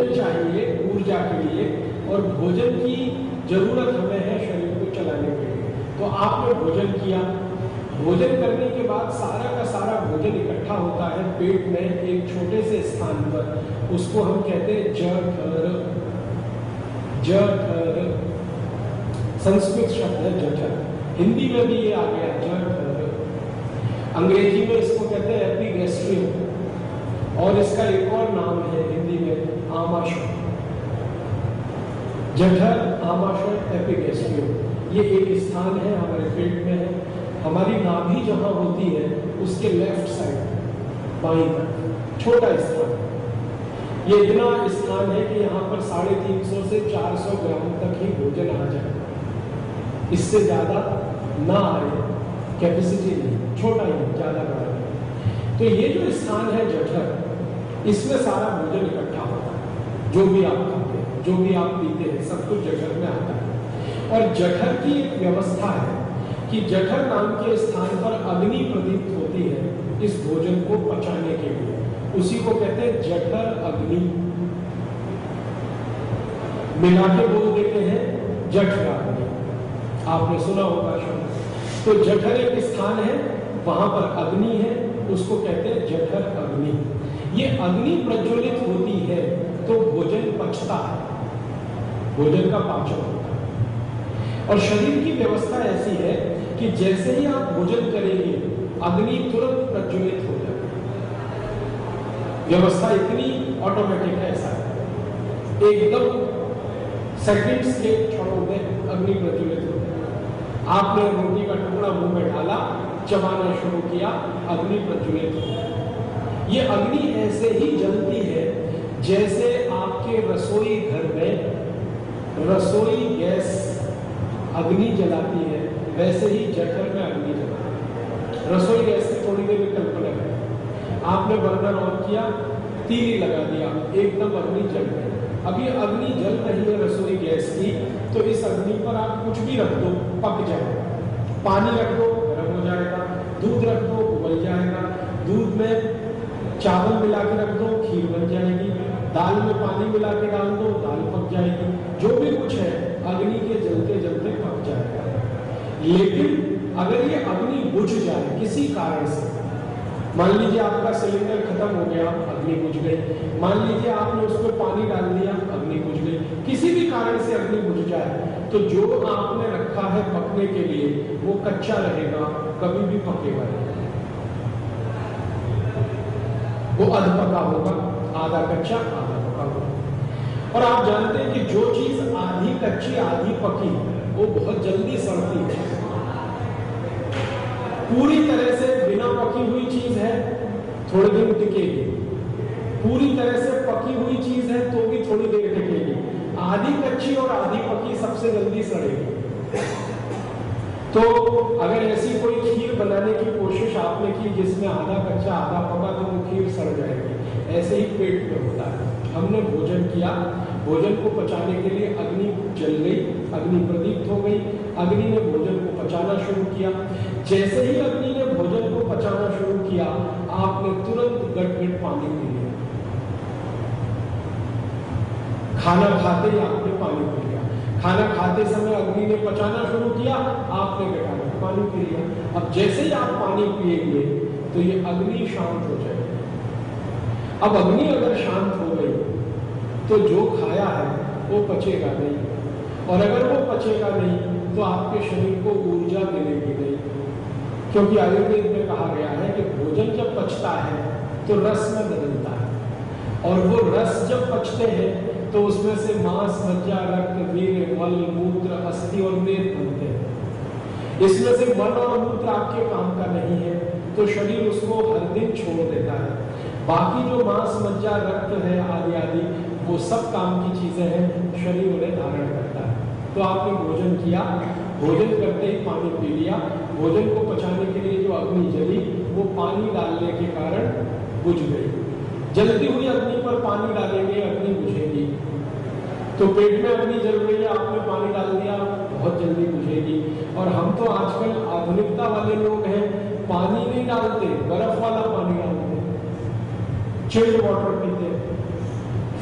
चाहिए ऊर्जा के लिए और भोजन की जरूरत हमें है शरीर को चलाने के लिए। तो आपने भोजन किया, भोजन करने के बाद सारा का सारा भोजन इकट्ठा होता है पेट में एक छोटे से स्थान पर, उसको हम कहते हैं जठर। जठर संस्कृत शब्द है जठर, हिंदी में भी ये आ गया जठर। अंग्रेजी में इसको कहते हैं एपिगैस्ट्रियम, और इसका एक और नाम है हिंदी में आमाशय। जठर, आमाशय, एपिगैस्ट्रियम ये एक स्थान है हमारे पेट में है। हमारी नाभि जहां होती है उसके लेफ्ट साइड बाईं तरफ छोटा स्थान, ये इतना स्थान है कि यहाँ पर 350 से 400 ग्राम तक ही भोजन आ जाए, इससे ज्यादा ना आए, कैपेसिटी नहीं, छोटा ही, ज्यादा बड़ा नहीं। तो ये जो स्थान है जठर, इसमें सारा भोजन इकट्ठा होता है, जो भी आप खाते हैं, जो भी आप पीते हैं, सब कुछ जठर में आता है। और जठर की एक व्यवस्था है कि जठर नाम के स्थान पर अग्नि प्रदीप्त होती है इस भोजन को पचाने के लिए, उसी को कहते हैं जठर अग्नि। मिला के बोल देते हैं जठराग्नि, आपने सुना होगा शब्द। तो जठर एक स्थान है, वहां पर अग्नि है, उसको कहते हैं जठर अग्नि। ये अग्नि प्रज्वलित होती है तो भोजन पचता है, भोजन का पाचन होता है। और शरीर की व्यवस्था ऐसी है कि जैसे ही आप भोजन करेंगे अग्नि तुरंत प्रज्वलित हो जाएगी। व्यवस्था इतनी ऑटोमेटिक है, ऐसा है, एकदम सेकंड्स के क्षणों में अग्नि प्रज्वलित हो जाएगी। आपने रोटी का टुकड़ा मुंह में डाला, चबाना शुरू किया, अग्नि प्रज्वलित हो जाएगी। ये अग्नि ऐसे ही जलती है जैसे आपके रसोई घर में रसोई गैस अग्नि जलाती है, वैसे ही जठर में अग्नि जलाती है। रसोई गैस की थोड़ी देर में कल्पना है, आपने बर्नर ऑन किया, तीली लगा दिया, एकदम अग्नि जल गई। अब ये अग्नि जल रही है रसोई गैस की, तो इस अग्नि पर आप कुछ भी रख दो पक जाएगा। पानी रख दो गर्म हो जाएगा, दूध रख दो उबल जाएगा, दूध में चावल मिला के रख दो खीर बन जाएगी, दाल में पानी मिला के डाल दो दाल पक जाएगी, जो भी कुछ है अग्नि के जलते जलते पक जाएगा। लेकिन अगर ये अग्नि बुझ जाए किसी कारण से, मान लीजिए आपका सिलेंडर खत्म हो गया, अग्नि बुझ गई, मान लीजिए आपने उसमें पानी डाल दिया, अग्नि बुझ गई, किसी भी कारण से अग्नि बुझ जाए, तो जो आपने रखा है पकने के लिए वो कच्चा रहेगा, कभी भी पकेगा नहीं, वो अधपका होगा, आधा कच्चा आधा पका होगा। और आप जानते हैं कि जो चीज आधी कच्ची आधी पकी वो बहुत जल्दी सड़ती है। पूरी तरह से बिना पकी हुई चीज है थोड़ी दिन टिकेगी, पूरी तरह से पकी हुई चीज है तो भी थोड़ी देर टिकेगी, आधी कच्ची और आधी पकी सबसे जल्दी सड़ेगी। तो अगर ऐसी कोई खीर बनाने की कोशिश आपने की जिसमें आधा कच्चा आधा पका, तो वो खीर सड़ जाएगी। ऐसे ही पेट में होता है। हमने भोजन किया, भोजन को पचाने के लिए अग्नि जल गई, अग्नि प्रदीप्त हो गई, अग्नि ने भोजन को पचाना शुरू किया। जैसे ही अग्नि ने भोजन को पचाना शुरू किया, आपने तुरंत गट-गट पानी पी लिया। खाना खाते ही आपने पानी पी लिया, खाना खाते समय अग्नि ने पचाना शुरू किया, आपने गटागट पानी पी लिया। अब जैसे ही आप पानी पिएंगे तो ये अग्नि शांत हो जाएगी। अब अग्नि अगर शांत हो गई तो जो खाया है वो पचेगा नहीं, और अगर वो पचेगा नहीं तो आपके शरीर को ऊर्जा मिलेगी नहीं, क्योंकि आयुर्वेद में कहा गया है कि भोजन जब पचता है तो रस में बदलता है, और वो रस जब पचते हैं तो उसमें से मांस, मज्जा, रक्त, वीर्य, मल, मूत्र, अस्थि और मेद बनते हैं। इसमें से मन और मूत्र आपके काम का नहीं है तो शरीर उसको हर दिन छोड़ देता है। बाकी जो मांस, मज्जा, रक्त है आदि आदि वो सब काम की चीजें हैं, शरीर उन्हें धारण करता है। तो आपने भोजन किया, भोजन करते ही पानी पी लिया, भोजन को पचाने के लिए जो अग्नि जली वो पानी डालने के कारण बुझ गई। जलती हुई अग्नि पर पानी डालेंगे अग्नि बुझेगी, तो पेट में अग्नि जल रही है, आपने पानी डाल दिया, बहुत जल्दी बुझेगी। और हम तो आजकल आधुनिकता वाले लोग हैं, पानी नहीं डालते, बर्फ वाला पानी डालते, चिल्ड वाटर पीते,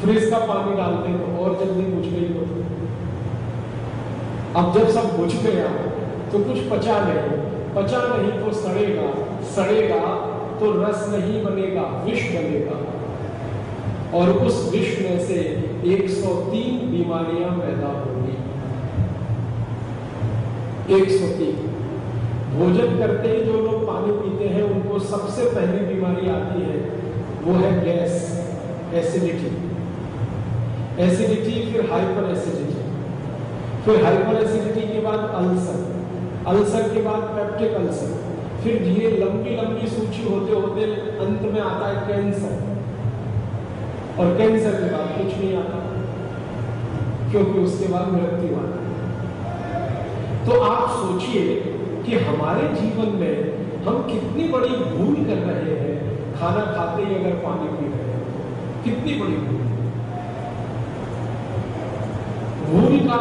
फ्रिज का पानी डालते हैं तो और जल्दी बुझ गई होती। अब जब सब बुझ गया तो कुछ पचा नहीं तो सड़ेगा तो रस नहीं बनेगा, विष बनेगा, और उस विष में से 103 बीमारियां पैदा होंगी। 103। भोजन करते ही जो लोग पानी पीते हैं उनको सबसे पहली बीमारी आती है, वो है गैस, एसिडिटी, फिर हाइपर एसिडिटी, फिर हाइपर एसिडिटी के बाद अल्सर के बाद पेप्टिक अल्सर, फिर ये लंबी सूची होते होते अंत में आता है कैंसर, और कैंसर के बाद कुछ नहीं आता, क्योंकि उसके बाद मृत्यु आता है। तो आप सोचिए कि हमारे जीवन में हम कितनी बड़ी भूल कर रहे हैं, खाना खाते ही अगर पानी पी रहे हैं, कितनी बड़ी भूल का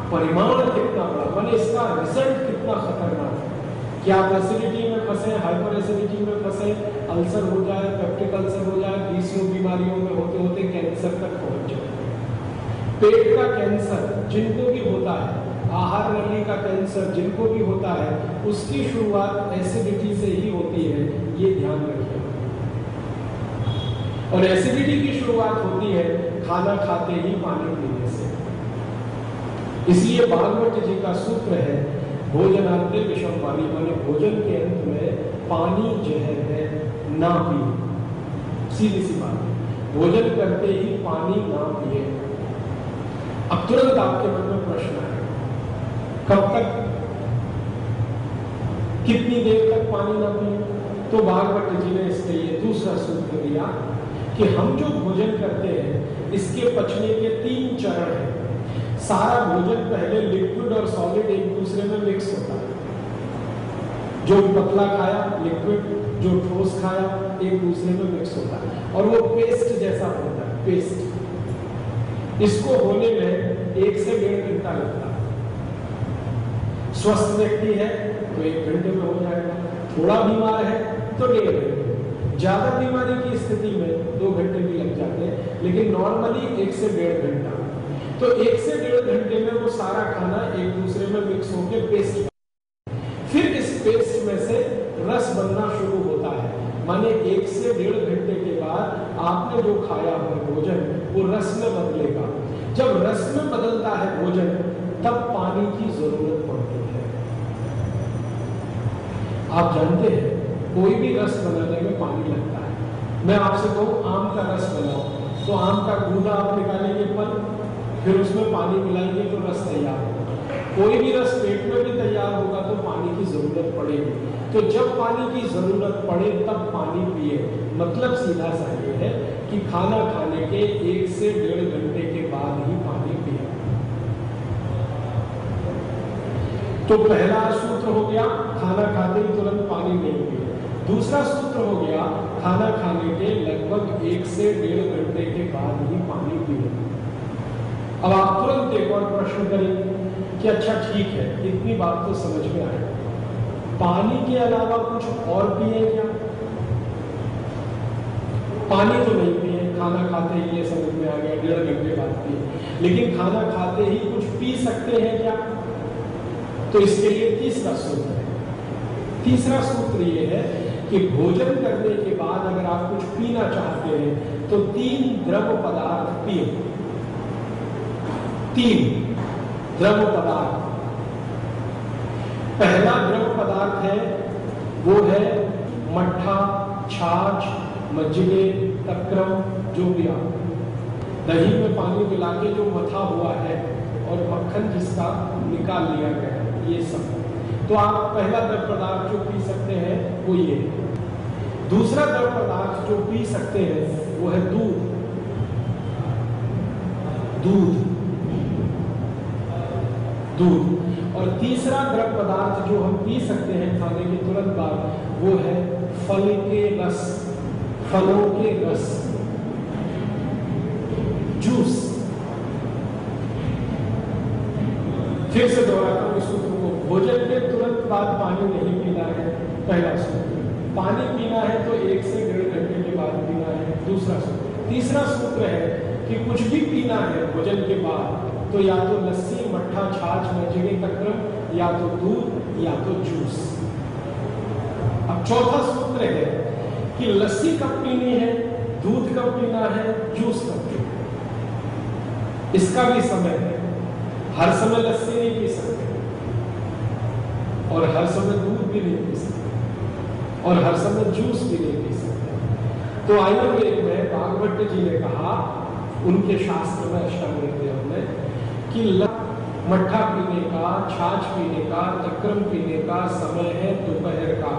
परिमाण कितना बड़ा, माने इसका रिजल्ट कितना खतरनाक है कि आप एसिडिटी में फंसे, हाइपर एसिडिटी में फंसे, अल्सर हो जाए, पेप्टिक अल्सर हो जाए, 20 बीमारियों में होते होते कैंसर तक पहुंच जाए। पेट का कैंसर जिनको भी होता है, आहार नली का कैंसर जिनको भी होता है, उसकी शुरुआत एसिडिटी से ही होती है, ये ध्यान रखिए। और एसिडिटी की शुरुआत होती है खाना खाते ही पानी पीने से। इसलिए भागवत जी का सूत्र है, भोजनांते विषम पानी, माने भोजन के अंत में पानी जहर है, ना पिए। सीधी सी बात, भोजन करते ही पानी ना पिए। अब तुरंत आपके मन में प्रश्न है, कब तक, कितनी देर तक पानी ना पिए? तो भागवत जी ने इसके लिए दूसरा सूत्र दिया कि हम जो भोजन करते हैं इसके पचने के 3 चरण हैं। सारा भोजन पहले लिक्विड और सॉलिड एक दूसरे में मिक्स होता है। जो पतला खाया लिक्विड, जो ठोस खाया एक दूसरे में मिक्स होता है, और वो पेस्ट जैसा होता है, पेस्ट। इसको होने में 1 से 1.5 घंटा लगता है। स्वस्थ व्यक्ति है तो 1 घंटे में हो जाएगा, थोड़ा बीमार है तो 1.5 घंटे, ज्यादा बीमारी की स्थिति में 2 घंटे भी लग जाते हैं, लेकिन नॉर्मली 1 से 1.5 घंटा। तो 1 से 1.5 घंटे में वो सारा खाना एक दूसरे में मिक्स होकर पेस्ट, फिर इस पेस्ट में से रस बनना शुरू होता है। माने 1 से 1.5 घंटे के बाद आपने जो खाया है भोजन वो रस में बदलेगा। जब रस में बदलता है भोजन, तब पानी की जरूरत पड़ती है। आप जानते हैं कोई भी रस बनाने में पानी लगता है। मैं आपसे कहूं आम का रस बनाओ, तो आम का गूदा आप निकालेंगे फल, फिर उसमें पानी मिलाएंगे तो रस तैयार होगा। कोई भी रस पेट में भी तैयार होगा तो पानी की जरूरत पड़ेगी। तो जब पानी की जरूरत पड़े तब पानी पिए। मतलब सीधा सा ये है कि खाना खाने के 1 से 1.5 घंटे के बाद ही पानी पिए। तो पहला सूत्र हो गया, खाना खाते ही तुरंत पानी नहीं पिए। दूसरा सूत्र हो गया, खाना खाने के लगभग 1 से 1.5 घंटे के बाद ही पानी पिए। अब आप तुरंत एक और प्रश्न करेंगे कि अच्छा ठीक है, इतनी बात तो समझ में आए, पानी के अलावा कुछ और पिए क्या? पानी तो नहीं पिए, खाना खाते ही ये समझ में आ गया, 1.5 घंटे बाद पिए, लेकिन खाना खाते ही कुछ पी सकते हैं क्या? तो इसके लिए तीसरा सूत्र है। तीसरा सूत्र ये है कि भोजन करने के बाद अगर आप कुछ पीना चाहते हैं तो 3 द्रव पदार्थ पिए। 3 द्रव पदार्थ। पहला द्रव पदार्थ है वो है मट्ठा, छाछ, मज्जिगे, तक्रम, जो भी आप दही में पानी मिला के जो मथा हुआ है और मक्खन जिसका निकाल लिया गया है, ये सब। तो आप पहला द्रव पदार्थ जो पी सकते हैं वो ये। दूसरा द्रव पदार्थ जो पी सकते हैं वो है दूध। और तीसरा द्रव पदार्थ जो हम पी सकते हैं खाने के तुरंत बाद वो है फल के रस, फलों के रस, जूस। फिर से दोहराता हूं इस सूत्र को, भोजन के तुरंत बाद पानी नहीं पीना है, पहला सूत्र। पानी पीना है तो 1 से 1.5 घंटे के बाद पीना है, दूसरा सूत्र। तीसरा सूत्र है कि कुछ भी पीना है भोजन के बाद तो या तो लस्सी, मट्ठा, छाछ, मज्जिगे, तक्रम, या तो दूध या तो जूस। अब चौथा सूत्र है कि लस्सी कब पीनी है, दूध कब पीना है, जूस कब पीना है। इसका भी समय है। हर समय लस्सी नहीं पी सकते और हर समय दूध भी नहीं पी सकते और हर समय जूस भी नहीं पी सकते। तो आयुर्वेद में भागवत जी ने कहा, उनके शास्त्र में अष्टांग हृदय में, कि मट्ठा पीने का, छाछ पीने का, तक्रम पीने का समय है दोपहर का।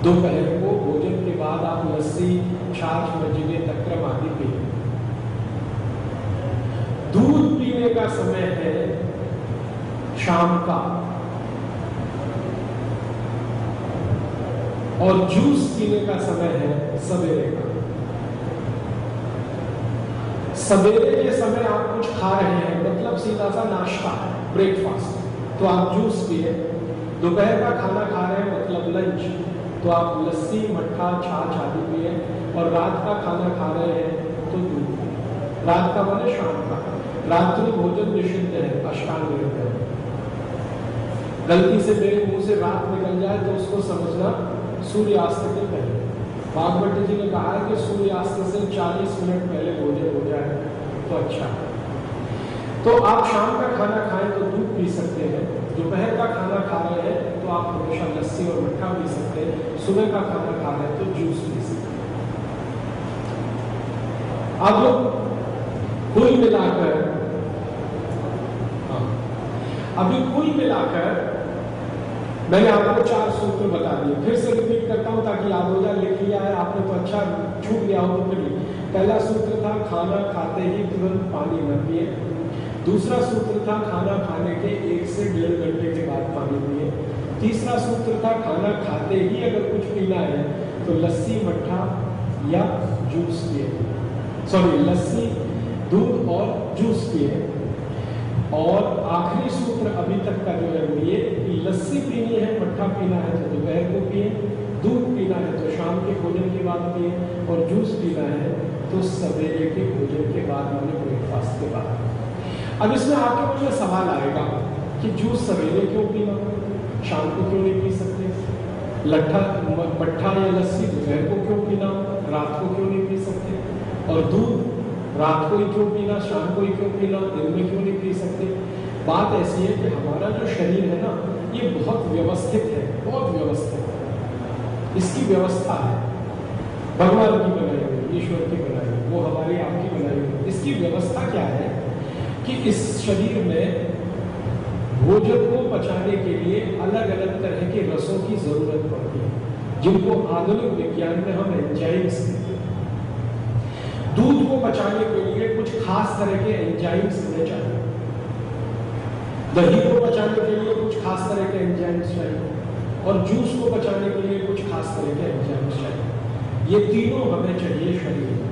दोपहर को भोजन के बाद आप लस्सी, छाछ, मज्जिगे, तक्रम आदि पिए। दूध पीने का समय है शाम का और जूस पीने का समय है सवेरे का। सवेरे के समय आप कुछ खा रहे हैं, मतलब सीधा सा नाश्ता, ब्रेकफास्ट, तो आप जूस पिए। दोपहर का खाना खा रहे हैं, मतलब लंच, तो आप लस्सी, मट्ठा, छाछ आदि पिए। और रात का खाना खा रहे हैं तो दूध पिए। रात का माने शाम का। रात्रि भोजन निषिद्ध है, अष्टांग हृदय है। गलती से मेरे मुंह से रात निकल जाए तो उसको समझना सूर्यास्त के पहले। भागवत जी ने कहा है कि सूर्यास्त से 40 मिनट पहले भोजन हो जाए तो अच्छा है। तो आप शाम का खाना खाएं तो दूध पी सकते हैं। दोपहर का खाना खा रहे हैं तो आप हमेशा लस्सी और मट्ठा पी सकते हैं। सुबह का खाना खा रहे हैं तो जूस पी सकते हैं। अब कुल मिलाकर मैंने आपको 4 सूत्र बता दिए। फिर से रिपीट करता हूं ताकि याद हो जाए। लिख लिया है आपने तो अच्छा, छूट गया हो तो फिर। पहला सूत्र था खाना खाते ही तुरंत पानी न पिए। दूसरा सूत्र था खाना खाने के 1 से 1.5 घंटे के बाद पानी पिए। तीसरा सूत्र था खाना खाते ही अगर कुछ पीना है तो लस्सी, मट्ठा या जूस पिए। लस्सी, दूध और जूस पिए। और आखिरी सूत्र अभी तक का जो है ये कि लस्सी पीनी है, मट्ठा पीना है तो दोपहर को पिए, दूध पीना है तो शाम के भोजन के बाद पिए, और जूस पीना है तो सवेरे के भोजन के बाद, माने ब्रेकफास्ट के बाद। अब इसमें आपके मन में सवाल आएगा कि जूस सवेरे क्यों पीना, शाम को क्यों नहीं पी सकते? मट्ठा या लस्सी दोपहर को क्यों पीना, रात को क्यों नहीं पी सकते? और दूध रात को ही क्यों पीना, शाम को ही क्यों पीना, दिन में क्यों नहीं पी सकते? बात ऐसी है कि हमारा जो शरीर है ना, ये बहुत व्यवस्थित है, बहुत व्यवस्थित है। इसकी व्यवस्था है, भगवान की बनाई हुई, ईश्वर की बनाई हुई, वो हमारी आपकी बनाई हुई। इसकी व्यवस्था क्या है कि इस शरीर में भोजन को पचाने के लिए अलग अलग तरह के रसों की जरूरत पड़ती है, जिनको आधुनिक विज्ञान में हम एंजाइम्स कहते हैं। दूध को पचाने के लिए कुछ खास तरह के एंजाइम्स हमें चाहिए। दही को पचाने के लिए कुछ खास तरह के एंजाइम्स चाहिए और जूस को पचाने के लिए कुछ खास तरह के एंजाइम्स चाहिए। ये तीनों हमें चाहिए शरीर में।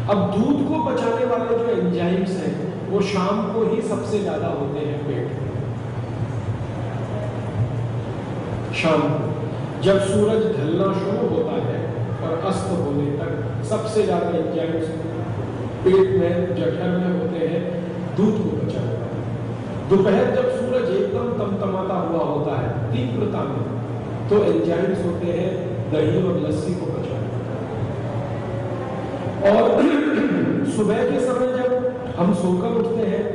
अब दूध को पचाने वाले जो एंजाइम्स हैं वो शाम को ही सबसे ज्यादा होते हैं पेट में। शाम को जब सूरज ढलना शुरू होता है और अस्त होने तक सबसे ज्यादा एंजाइम्स पेट में, जठर में होते हैं दूध को पचाने वाले। दोपहर जब सूरज एकदम तमतमाता हुआ होता है तीव्रता में, तो एंजाइम्स होते हैं दही और लस्सी को पचाने वाले। और सुबह के समय जब हम सोकर उठते हैं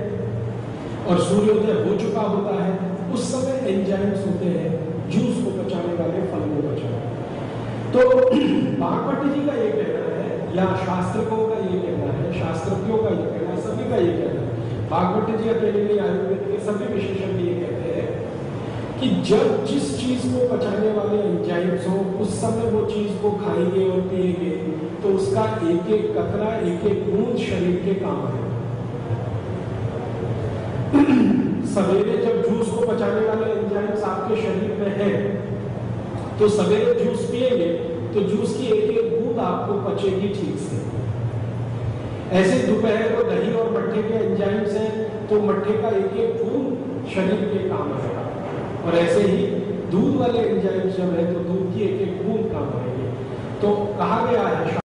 और सूर्योदय हो चुका होता है, उस समय एंजाइम्स होते हैं जूस को पचाने वाले, फल को पचाने वाले। तो भागवत जी का ये कहना है, या शास्त्रकों का ये कहना है, शास्त्रज्ञों का ये कहना है, सभी का ये कहना है, भागवत जी अकेले नहीं, आयुर्वेद के सभी विशेषज्ञ ये कहते हैं कि जब जिस चीज को पचाने वाले एंजाइम्स हो, उस समय वो चीज को खाएंगे और पिएंगे तो उसका एक एक कतरा, एक एक बूंद शरीर के काम आएगा। सवेरे जब जूस को पचाने वाले एंजाइम्स आपके शरीर में है तो सवेरे जूस पिएंगे तो जूस की एक एक बूंद आपको पचेगी ठीक से। ऐसे दोपहर को दही और मट्ठे के एंजाइम्स हैं तो मट्ठे का एक एक बूंद शरीर के काम आएगा, और ऐसे ही दूध वाले एंजाइम्स जब है तो दूध की एक एक बूंद काम आएगी। तो कहा गया है